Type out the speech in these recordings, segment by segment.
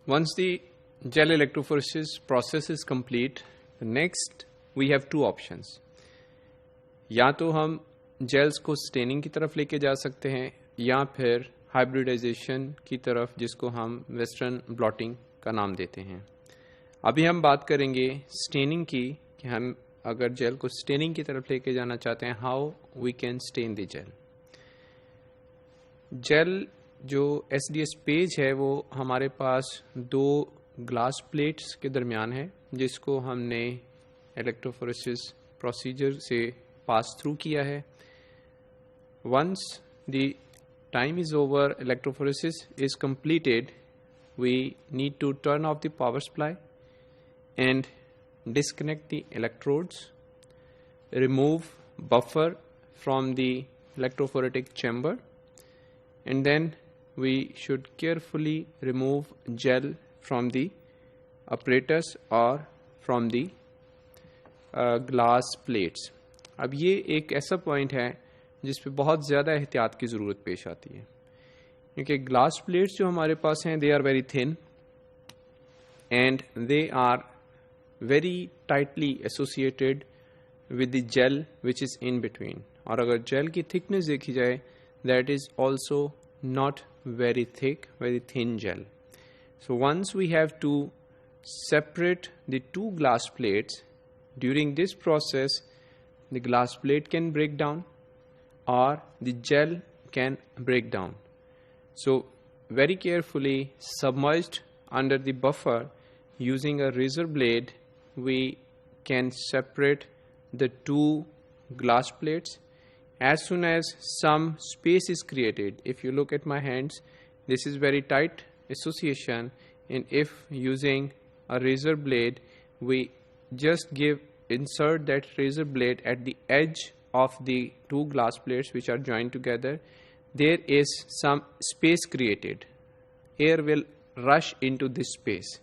Once the gel electrophoresis process is complete, next we have two options. या तो हम gels को staining की तरफ लेके जा सकते हैं या फिर हाइब्रिडाइजेशन की तरफ, जिसको हम वेस्टर्न ब्लॉटिंग का नाम देते हैं। अभी हम बात करेंगे स्टेनिंग की, कि हम अगर जेल को स्टेनिंग की तरफ लेके जाना चाहते हैं, how we can stain the gel. Gel जो SDS पेज है वो हमारे पास दो ग्लास प्लेट्स के दरमियान है, जिसको हमने इलेक्ट्रोफोरेसिस प्रोसीजर से पास थ्रू किया है। Once the time is over, electrophoresis is completed, we need to turn off the power supply and disconnect the electrodes, remove buffer from the electrophoretic chamber, and then we should carefully remove gel from the apparatus or from the glass plates. अब ये एक ऐसा point है जिस पे बहुत ज़्यादा एहतियात की ज़रूरत पेश आती है, क्योंकि ग्लास प्लेट्स जो हमारे पास हैं, they are very thin and they are very tightly associated with the gel which is in between. और अगर जेल की थिकनेस देखी जाए, that is also not very thick, very thin gel. So once we have to separate the two glass plates, during this process the glass plate can break down or the gel can break down. So very carefully submerged under the buffer, using a razor blade, we can separate the two glass plates. As soon as some space is created, if you look at my hands, this is very tight association, and if using a razor blade, we just insert that razor blade at the edge of the two glass plates which are joined together, there is some space created. Air will rush into this space,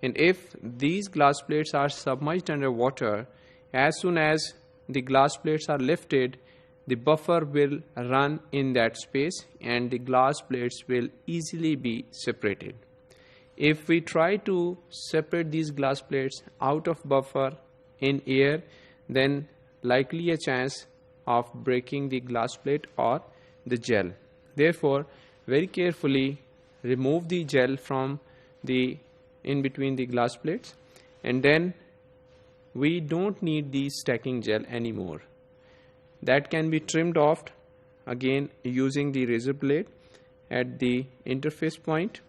and if these glass plates are submerged under water, as soon as the glass plates are lifted, the buffer will run in that space and the glass plates will easily be separated. If we try to separate these glass plates out of buffer in air, then likely a chance of breaking the glass plate or the gel. Therefore, very carefully remove the gel from the in between the glass plates, and then we don't need the stacking gel anymore. That can be trimmed off again using the razor blade at the interface point.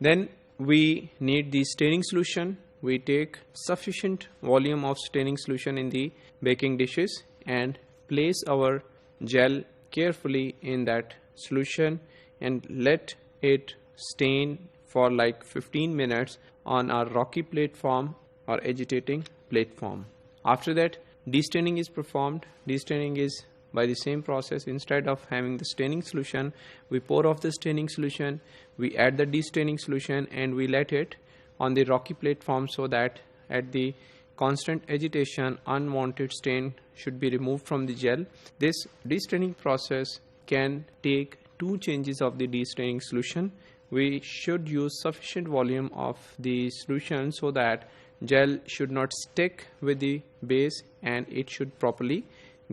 Then we need the staining solution. We take sufficient volume of staining solution in the baking dishes and place our gel carefully in that solution and let it stain for like 15 minutes on our rocky platform or agitating platform. After that, destaining is performed. Destaining is by the same process. Instead of having the staining solution, we pour off the staining solution, we add the destaining solution, and we let it on the rocky platform, so that at the constant agitation, unwanted stain should be removed from the gel. This destaining process can take 2 changes of the destaining solution. We should use sufficient volume of the solution so that gel should not stick with the base and it should properly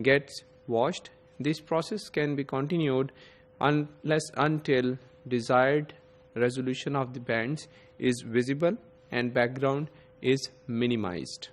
get washed. This process can be continued until desired resolution of the bands is visible and background is minimized.